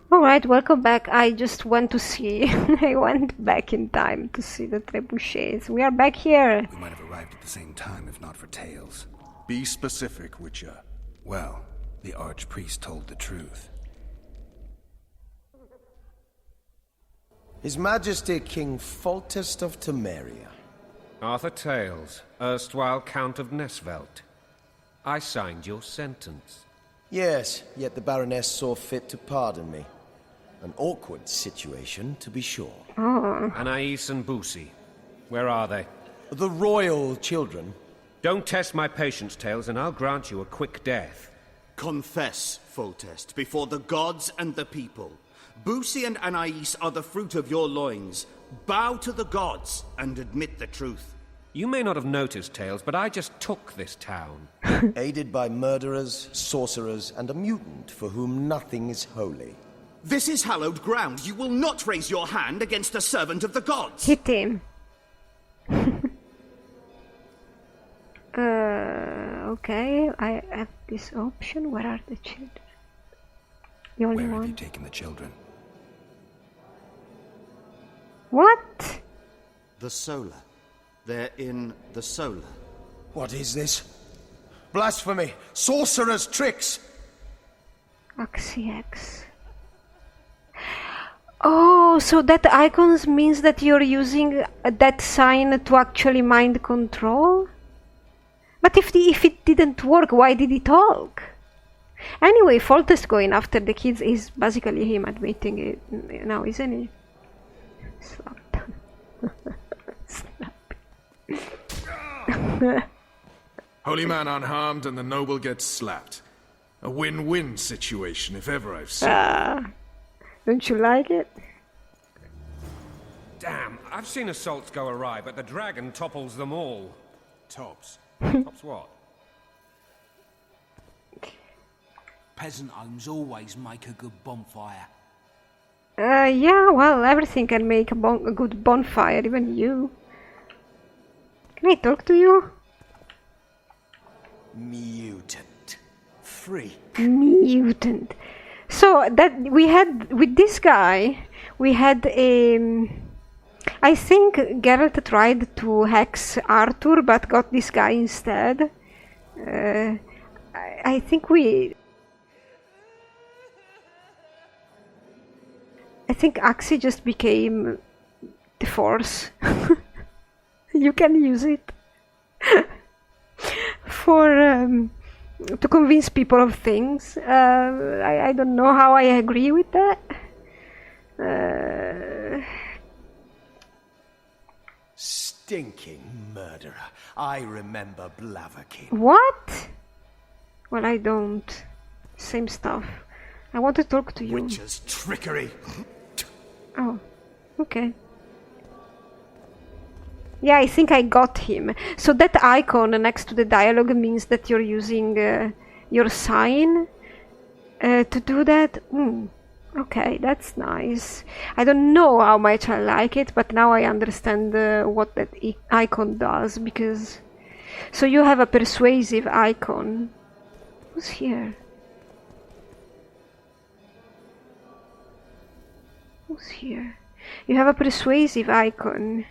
Alright, welcome back. I just want to see. I went back in time to see the trebuchets. We are back here. We might have arrived at the same time if not for Tails. Be specific, Witcher. Well, the Archpriest told the truth. His Majesty King Foltest of Temeria. Arthur Tails, erstwhile Count of Nesvelt. I signed your sentence. Yes, yet the Baroness saw fit to pardon me. An awkward situation, to be sure. Anais and Boosie, where are they? The royal children. Don't test my patience, Tails, and I'll grant you a quick death. Confess, Foltest, before the gods and the people. Boosie and Anais are the fruit of your loins. Bow to the gods and admit the truth. You may not have noticed, Tails, but I just took this town. Aided by murderers, sorcerers, and a mutant for whom nothing is holy. This is hallowed ground. You will not raise your hand against a servant of the gods. Hit him. Okay, I have this option. Where are the children? The only Where have one. you taken the children? What? The Solar. They're in the Solar. What is this? Blasphemy! Sorcerer's tricks! AxiX. Oh, so that icons means that you're using that sign to actually mind control? But if it didn't work, why did he talk? Anyway, Foltest going after the kids is basically him admitting it now, isn't he? Slap. Slap. Holy man unharmed and the noble gets slapped. A win-win situation, if ever I've seen. Don't you like it? Damn, I've seen assaults go awry, but the dragon topples them all. Tops. Tops what? Peasant homes always make a good bonfire. Yeah, well, everything can make a good bonfire, even you. Can I talk to you? Mutant. Freak. Mutant. So that we had with this guy, we had I think Geralt tried to hex Arthur, but got this guy instead. I think Axie just became the Force. You can use it for to convince people of things. I don't know how I agree with that. Stinking murderer. I remember Blaviken. What? Well, I don't. Same stuff. I want to talk to you. Witcher's trickery. Oh, okay. Yeah, I think I got him. So that icon next to the dialogue means that you're using your sign to do that. Okay, that's nice. I don't know how much I like it, but now I understand what that icon does, because... So you have a persuasive icon. Who's here? Who's here? You have a persuasive icon.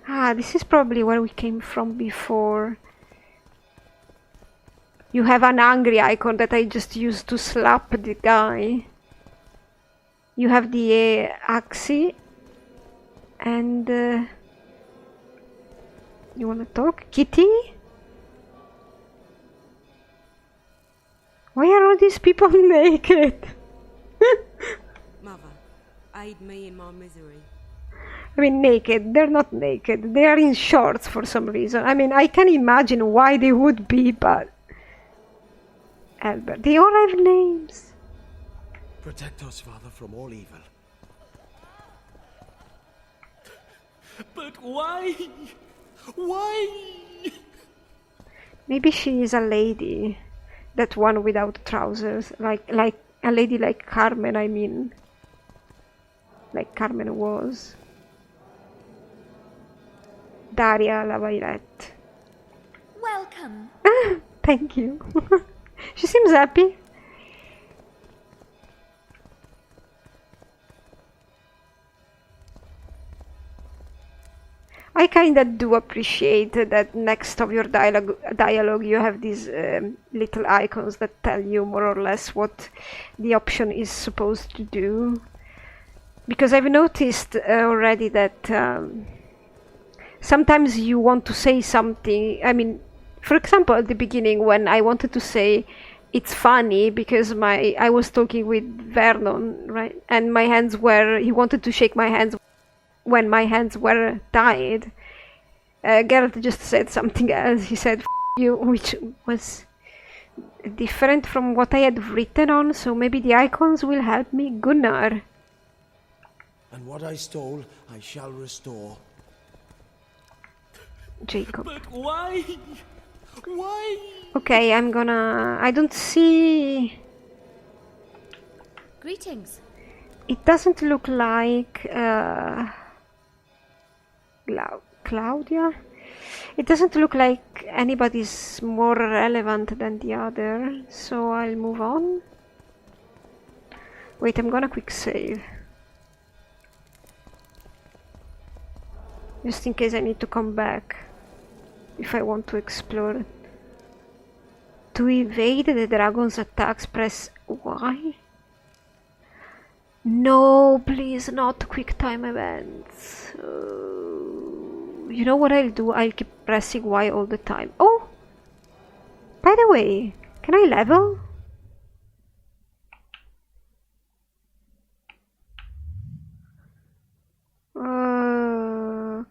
Ah, this is probably where we came from before. You have an angry icon that I just used to slap the guy. You have the Axie. And... you wanna talk? Kitty? Why are all these people naked? Mother, aid me in my misery. I mean, naked. They're not naked. They are in shorts for some reason. I mean, I can imagine why they would be, but... Albert, they all have names. Protect us, Father, from all evil. But why? Why? Maybe she is a lady. That one without trousers. Like a lady like Carmen, I mean. Like Carmen was. Daria La Vaillette. Welcome. Thank you. She seems happy. I kinda do appreciate that next of your dialogue you have these little icons that tell you more or less what the option is supposed to do. Because I've noticed already that sometimes you want to say something. I mean, for example, at the beginning when I wanted to say it's funny because I was talking with Vernon, right? And my hands were, he wanted to shake my hands when my hands were tied. Geralt just said something else. He said F you, which was different from what I had written on, so maybe the icons will help me. Gunnar. And what I stole, I shall restore. Jacob. But why? Why? Okay, I don't see... Greetings. It doesn't look like... Claudia? It doesn't look like anybody's more relevant than the other, so I'll move on. Wait, I'm gonna quick save. Just in case I need to come back if I want to explore. To evade the dragon's attacks, press Y? No, please, not quick time events. You know what I'll do? I'll keep pressing Y all the time. Oh! By the way, can I level?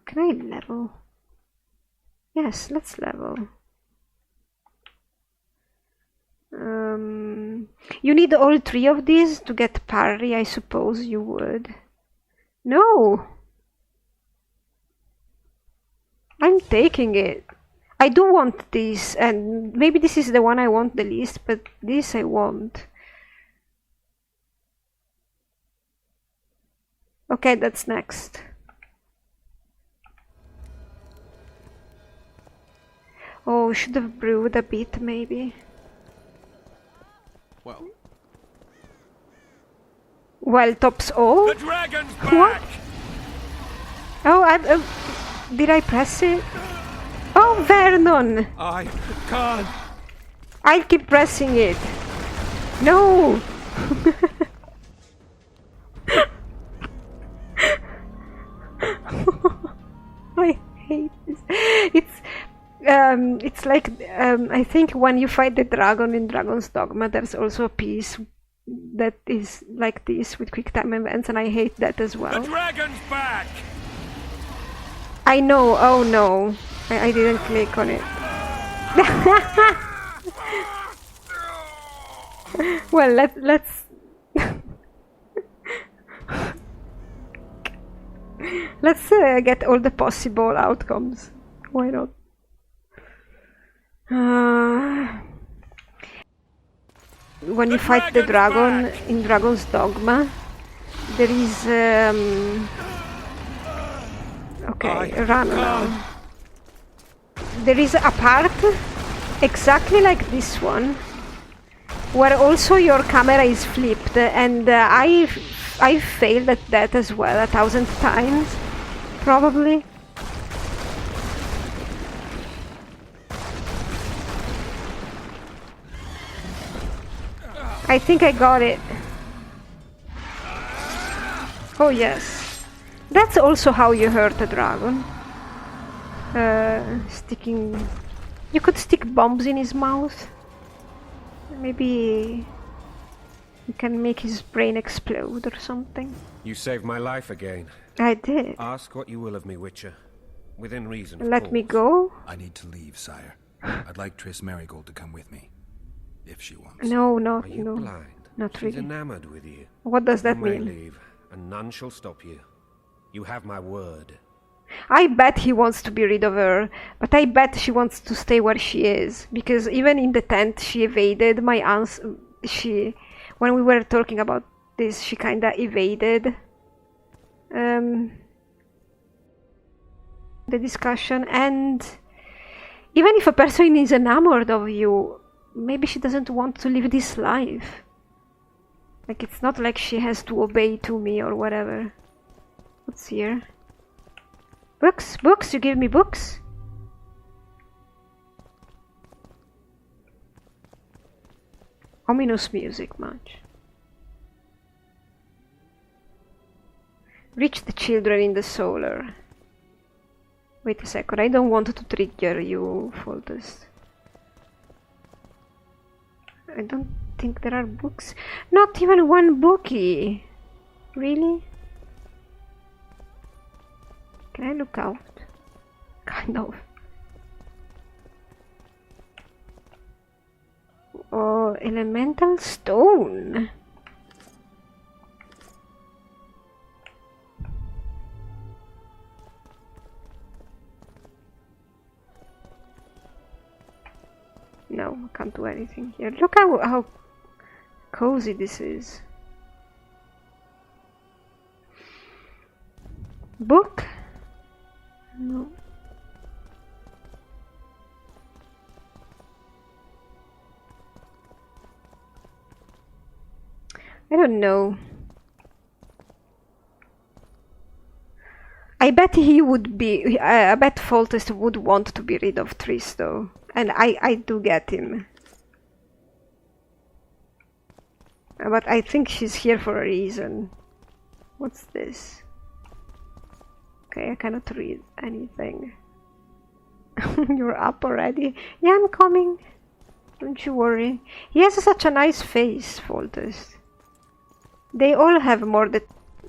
Can I level? Yes, let's level. You need all three of these to get parry, I suppose you would. No! I'm taking it. I do want this, and maybe this is the one I want the least, but this I want. Okay, that's next. Oh, should have brewed a bit, maybe. Well, tops all? The dragon's back! What? Oh, did I press it? Oh, Vernon! I can't. I'll keep pressing it. No! I hate this. It's like I think when you fight the dragon in Dragon's Dogma, there's also a piece that is like this with quick time events, and I hate that as well. The dragon's back! I know. Oh no, I didn't click on it. Well, let's let's get all the possible outcomes. Why not? When you fight the dragon in Dragon's Dogma, there is okay, run now. There is a part exactly like this one where also your camera is flipped, and I failed at that as well 1,000 times, probably. I think I got it. Oh yes. That's also how you hurt a dragon. Sticking... You could stick bombs in his mouth. Maybe... you can make his brain explode or something. You saved my life again. I did. Ask what you will of me, Witcher. Within reason, of Let me course. go? I need to leave, sire. I'd like Triss Merigold to come with me. If she wants. No, Are you no. blind? Not She's really. enamored with you. What does that You may mean? leave, and none shall stop you. You have my word. I bet he wants to be rid of her, but I bet she wants to stay where she is, because even in the tent she evaded my answer. When we were talking about this, she kinda evaded the discussion, and even if a person is enamored of you, maybe she doesn't want to live this life. Like, it's not like she has to obey to me or whatever. What's here? Books? Books? You give me books? Ominous music, much. Reach the children in the solar. Wait a second, I don't want to trigger you, Foltest. I don't think there are books. Not even one bookie. Really? Can I look out? Kind of. Oh, elemental stone. No, I can't do anything here. Look how cozy this is. Book? No. I don't know. I bet he would be. I bet Foltest would want to be rid of Triss, though. And I do get him. But I think she's here for a reason. What's this? Okay, I cannot read anything. You're up already? Yeah, I'm coming. Don't you worry. He has such a nice face, Foltest. They all have more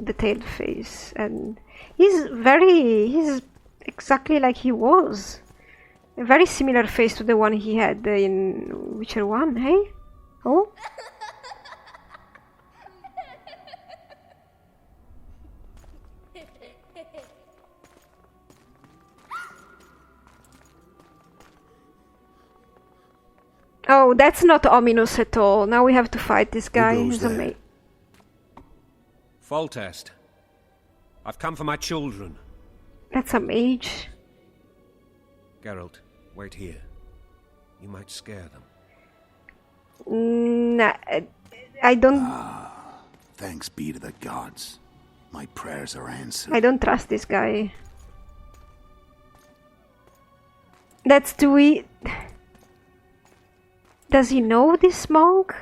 detailed face, and he's exactly like he was. A very similar face to the one he had in Witcher 1, hey? Oh? Oh, that's not ominous at all. Now we have to fight this guy. He's a mate. Foltest. I've come for my children. That's a mage. Geralt, wait here. You might scare them. Nah, I don't... Thanks be to the gods. My prayers are answered. I don't trust this guy. That's too e... Does he know this monk?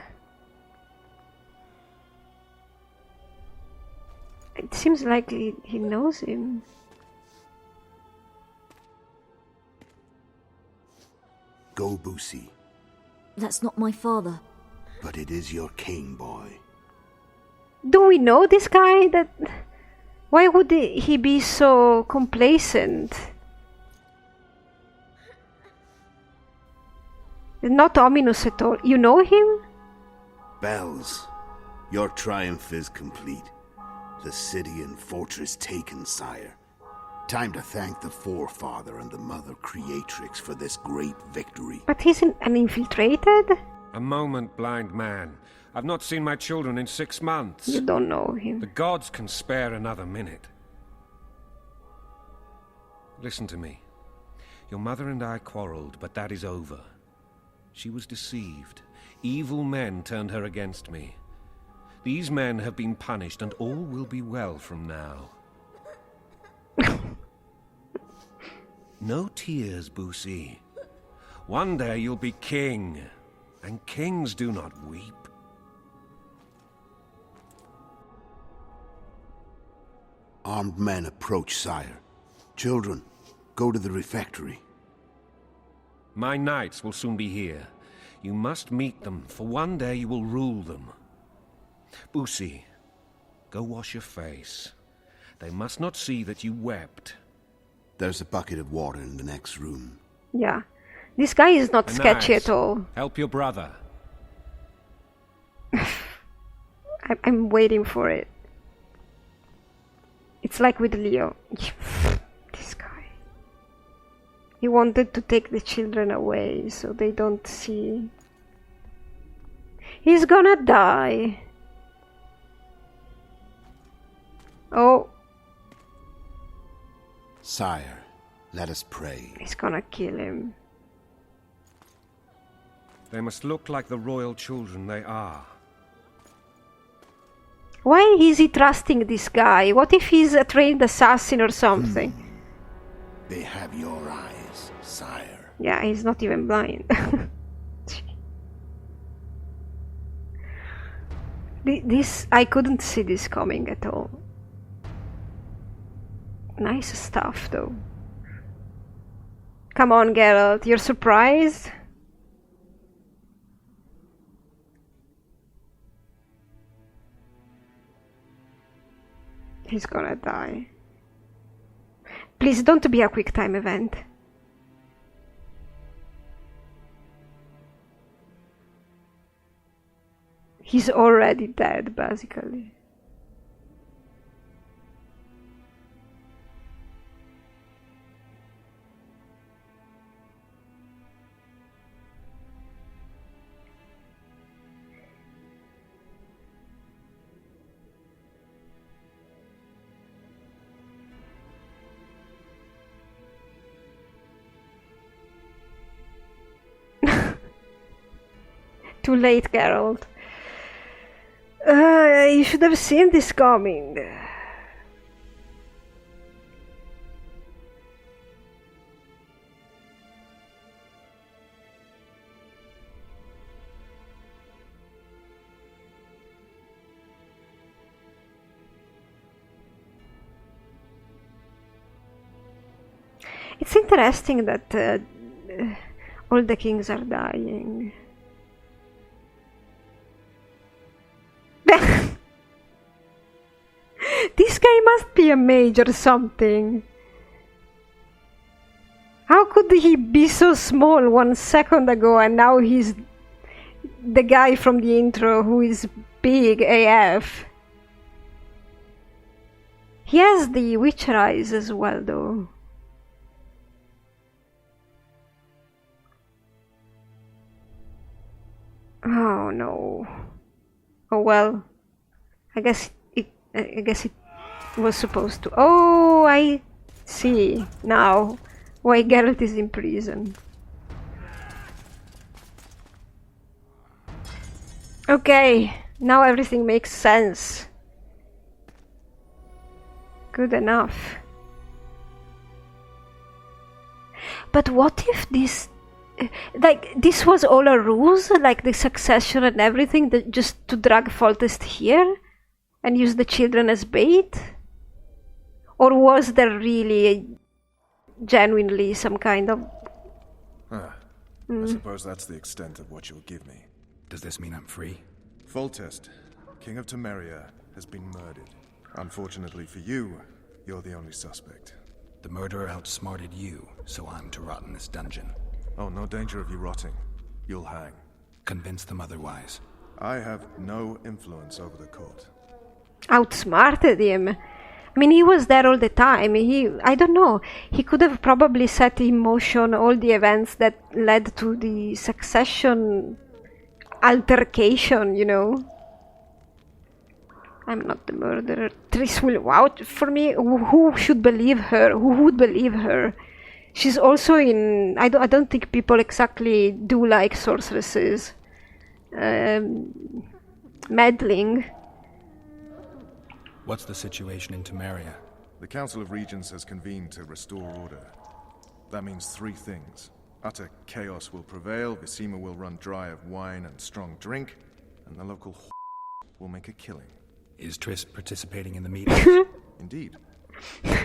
It seems like he knows him. Go, Boosie. That's not my father. But it is your king, boy. Do we know this guy? That why would he be so complacent? Not ominous at all. You know him? Bells, your triumph is complete. The city and fortress taken, sire. Time to thank the Forefather and the Mother Creatrix for this great victory. But he's an infiltrated? A moment, blind man. I've not seen my children in 6 months. You don't know him. The gods can spare another minute. Listen to me. Your mother and I quarreled, but that is over. She was deceived. Evil men turned her against me. These men have been punished, and all will be well from now. No tears, Boosie. One day you'll be king, and kings do not weep. Armed men approach, sire. Children, go to the refectory. My knights will soon be here. You must meet them, for one day you will rule them. Boosie, go wash your face. They must not see that you wept. There's a bucket of water in the next room. Yeah. This guy is not sketchy Nice. at all. Help your brother. I'm waiting for it. It's like with Leo. This guy. He wanted to take the children away so they don't see. He's gonna die. Oh, Sire, let us pray. he's gonna kill him. They must look like the royal children they are. Why is he trusting this guy? What if he's a trained assassin or something? They have your eyes, sire. Yeah, he's not even blind. This, I couldn't see this coming at all. Nice stuff, though. Come on, Geralt, you're surprised? He's gonna die. Please don't be a quick time event. He's already dead, basically. Too late, Geralt. You should have seen this coming. It's interesting that all the kings are dying. This guy must be a mage or something. How could he be so small 1 second ago and now he's the guy from the intro who is big AF? He has the Witcher eyes as well, though. Oh no. Oh well. I guess it was supposed to. Oh, I see now why Geralt is in prison. Okay, now everything makes sense. Good enough. But what if this, like, this was all a ruse, like the succession and everything, that just to drag Foltest here and use the children as bait? Or was there really genuinely some kind of... I suppose that's the extent of what you'll give me. Does this mean I'm free? Foltest, King of Temeria, has been murdered. Unfortunately for you, you're the only suspect. The murderer outsmarted you, so I'm to rot in this dungeon. Oh, no danger of you rotting. You'll hang. Convince them otherwise. I have no influence over the court. Outsmarted him. I mean, he was there all the time. I don't know, he could have probably set in motion all the events that led to the succession altercation, you know. I'm not the murderer. Triss will vouch for me. Who should believe her? Who would believe her? She's also in... I don't think people exactly do like sorceresses. Meddling. What's the situation in Temeria? The Council of Regents has convened to restore order. That means 3 things. Utter chaos will prevail, Vizima will run dry of wine and strong drink, and the local will make a killing. Is Triss participating in the meetings? Indeed.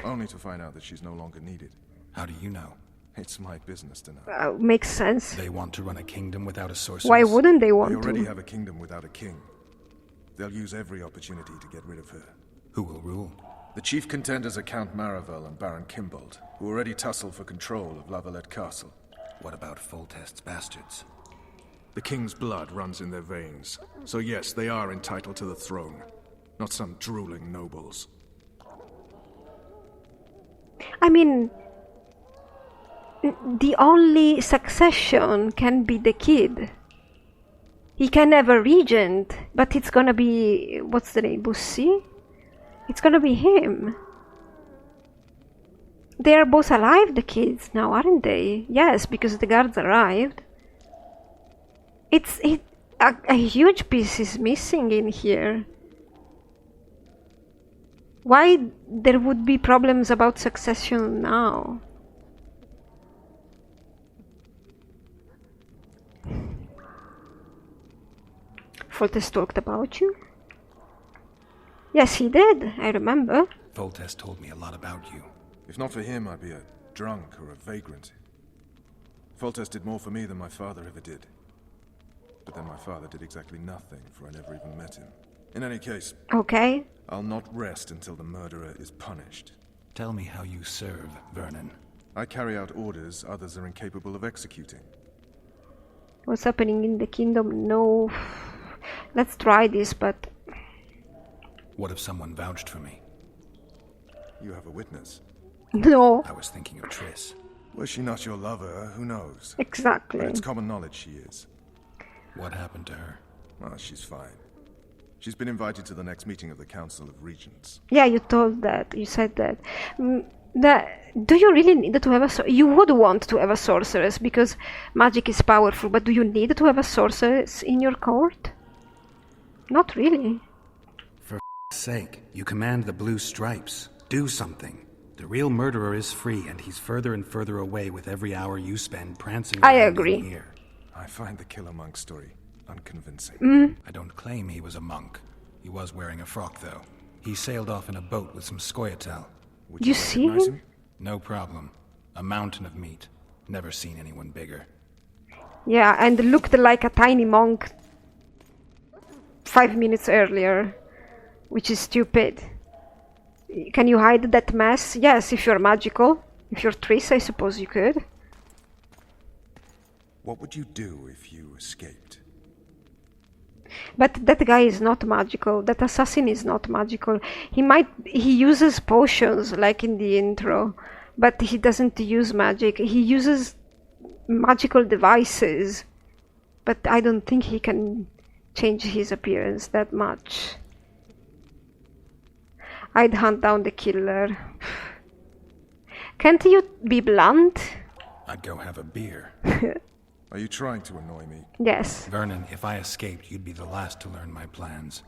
Only to find out that she's no longer needed. How do you know? It's my business to know. Makes sense. They want to run a kingdom without a sorceress? Why wouldn't they want to? They already have a kingdom without a king. They'll use every opportunity to get rid of her. Who will rule? The chief contenders are Count Maravel and Baron Kimbold, who already tussle for control of La Valette Castle. What about Foltest's bastards? The king's blood runs in their veins, so yes, they are entitled to the throne. Not some drooling nobles. I mean, the only succession can be the kid. He can have a regent, but it's gonna be... what's the name? Bussi? It's gonna be him. They are both alive, the kids, now, aren't they? Yes, because the guards arrived. A huge piece is missing in here. Why there would be problems about succession now? Foltest talked about you? Yes, he did. I remember. Foltest told me a lot about you. If not for him, I'd be a drunk or a vagrant. Foltest did more for me than my father ever did. But then my father did exactly nothing, for I never even met him. In any case, Okay. I'll not rest until the murderer is punished. Tell me how you serve, Vernon. I carry out orders others are incapable of executing. What's happening in the kingdom? No. Let's try this, but... What if someone vouched for me? You have a witness. No. I was thinking of Triss. Was she not your lover? Who knows? Exactly. But it's common knowledge she is. What happened to her? Well, she's fine. She's been invited to the next meeting of the Council of Regents. Yeah, you told that. You said that. Do you really need to have a... You would want to have a sorceress, because magic is powerful, but do you need to have a sorceress in your court? Not really. For f***'s sake, you command the Blue Stripes. Do something. The real murderer is free, and he's further and further away with every hour you spend prancing I around agree. in here. I find the Killer Monk story unconvincing. I don't claim he was a monk. He was wearing a frock, though. He sailed off in a boat with some Scoia'tael. Would You see recognize him? No problem. A mountain of meat. Never seen anyone bigger. Yeah, and looked like a tiny monk 5 minutes earlier, which is stupid. Can you hide that mess? Yes, if you're magical. If you're Triss, I suppose you could. What would you do if you escaped? But that guy is not magical. That assassin is not magical. He uses potions like in the intro, but he doesn't use magic. He uses magical devices, but I don't think he can change his appearance that much. I'd hunt down the killer. Can't you be blunt? I'd go have a beer. Are you trying to annoy me? Yes. Vernon, if I escaped, you'd be the last to learn my plans.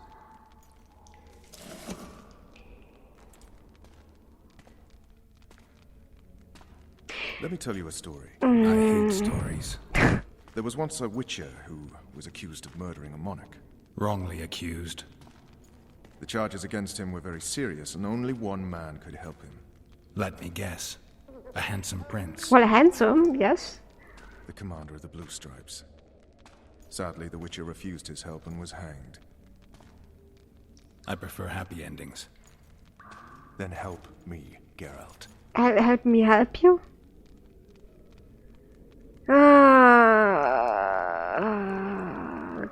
Let me tell you a story. I hate stories. There was once a witcher who was accused of murdering a monarch. Wrongly accused. The charges against him were very serious, and only one man could help him. Let me guess. A handsome prince. Well, handsome, yes. The commander of the Blue Stripes. Sadly, the witcher refused his help and was hanged. I prefer happy endings. Then help me, Geralt. Help me help you?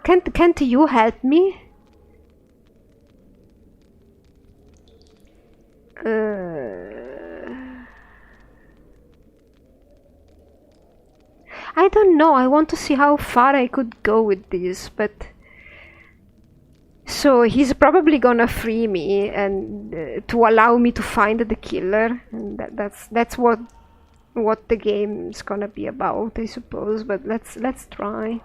Can't you help me? I don't know. I want to see how far I could go with this, but so he's probably gonna free me and to allow me to find the killer, and that's what the game's gonna be about, I suppose. But let's try.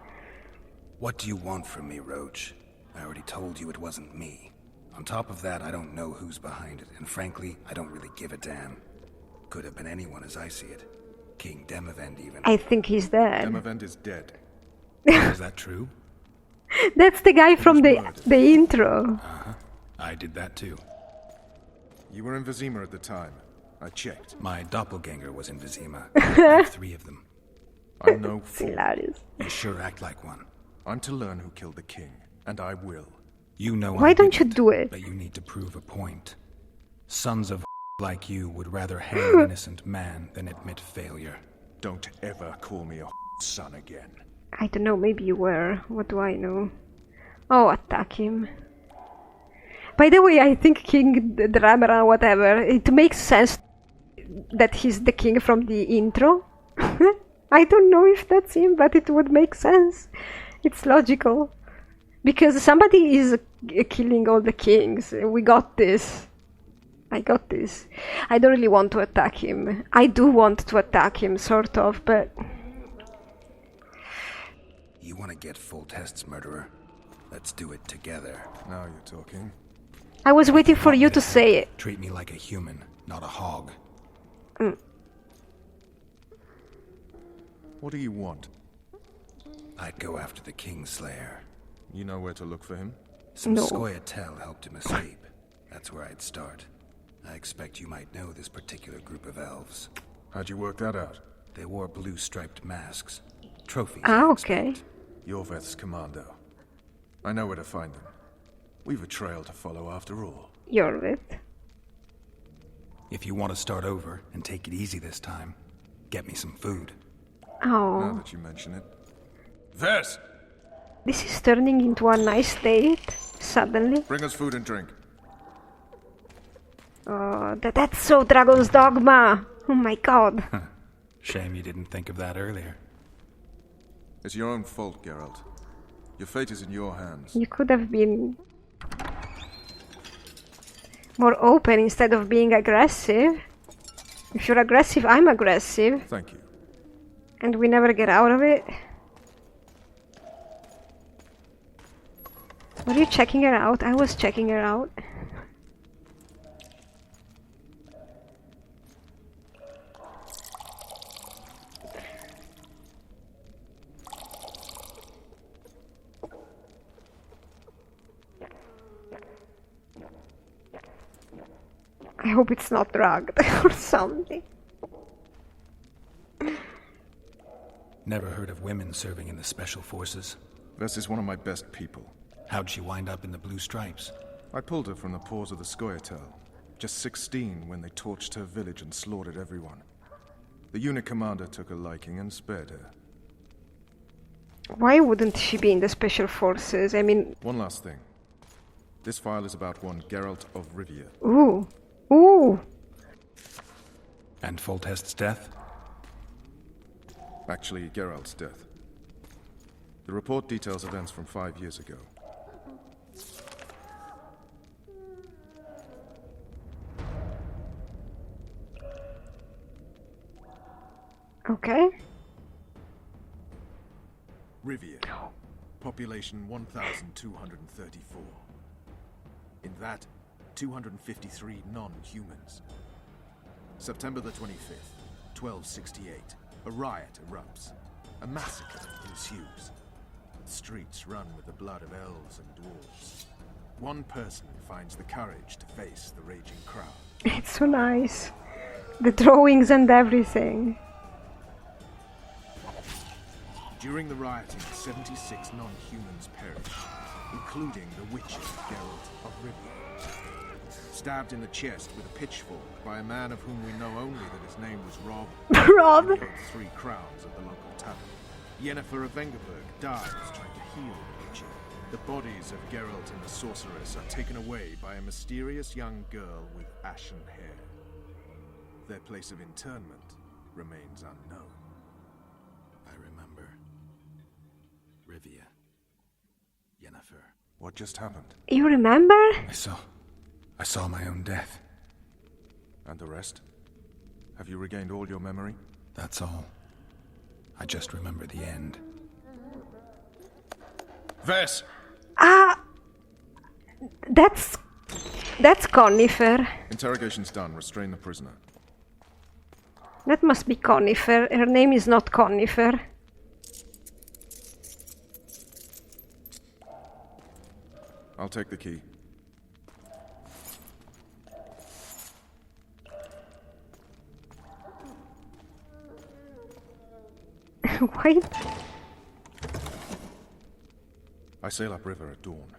What do you want from me, Roach? I already told you it wasn't me. On top of that, I don't know who's behind it, and frankly, I don't really give a damn. Could have been anyone as I see it. King Demavend even. I think he's dead. Demavend is dead. Is that true? That's the guy from the intro. Uh-huh. I did that too. You were in Vizima at the time. I checked. My doppelganger was in Vizima. I have 3 of them. I'm no fool. Hilarious. You sure act like one. I'm to learn who killed the king, and I will. You know Why I don't you didn't, do it? But you need to prove a point. Sons of like you would rather hang an innocent man than admit failure. Don't ever call me a son again. I don't know, maybe you were. What do I know? Oh, attack him. By the way, I think King Dramera, whatever, it makes sense that he's the king from the intro. I don't know if that's him, but it would make sense. It's logical. Because somebody is killing all the kings. We got this. I got this. I don't really want to attack him. I do want to attack him, sort of, but... You want to get Foltest's murderer? Let's do it together. Now you're talking. I was waiting for you to say it. Treat me like a human, not a hog. What do you want? I'd go after the Kingslayer. You know where to look for him? Some No. Scoia'tael helped him escape. That's where I'd start. I expect you might know this particular group of elves. How'd you work that out? They wore blue striped masks. Trophies. Ah, I okay. expect. Yorveth's commando. I know where to find them. We've a trail to follow after all. You're it. If you want to start over and take it easy this time, get me some food. Now Oh, that you mention it. Vers! this is turning into a nice date, suddenly. Bring us food and drink. Oh, that's so Dragon's Dogma! Oh my god. Shame you didn't think of that earlier. It's your own fault, Geralt. Your fate is in your hands. You could have been more open instead of being aggressive. If you're aggressive, I'm aggressive. Thank you. And we never get out of it. Were you checking her out? I was checking her out. I hope it's not drugged or something. Never heard of women serving in the special forces. Vers is one of my best people. How'd she wind up in the blue stripes? I pulled her from the paws of the Scoia'tael. Just 16 when they torched her village and slaughtered everyone. The unit commander took a liking and spared her. Why wouldn't she be in the special forces? I mean, One last thing. This file is about one Geralt of Rivia. ooh. Ooh. And Foltest's death? Actually, Geralt's death. The report details events from 5 years ago. Okay. Rivia. Population 1,234. In that, 253 non-humans. September the 25th, 1268. A riot erupts. A massacre ensues. The streets run with the blood of elves and dwarves. One person finds the courage to face the raging crowd. It's so nice. The drawings and everything. During the rioting, 76 non-humans perished, including the witcher Geralt of Rivia. Stabbed in the chest with a pitchfork by a man of whom we know only that his name was Rob. Rob. He owed 3 crowns at the local tavern. Yennefer of Vengerberg dies trying to heal the witcher. The bodies of Geralt and the sorceress are taken away by a mysterious young girl with ashen hair. Their place of interment remains unknown. I remember. Rivia. Yennefer. What just happened? You remember? I saw my own death. And the rest? Have you regained all your memory? That's all. I just remember the end. Vers! Ah! That's Conifer. Interrogation's done. Restrain the prisoner. That must be Conifer. Her name is not Conifer. I'll take the key. Why? I sail upriver at dawn.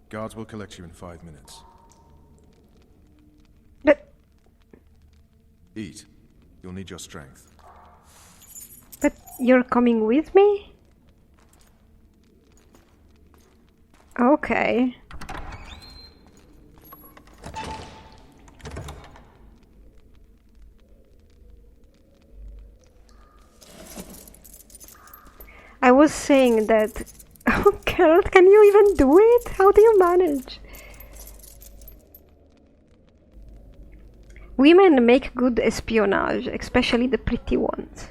Guards will collect you in 5 minutes. But Eat. You'll need your strength. you're coming with me? Okay. I was saying that... Oh, Carol, can you even do it? How do you manage? Women make good espionage, especially the pretty ones.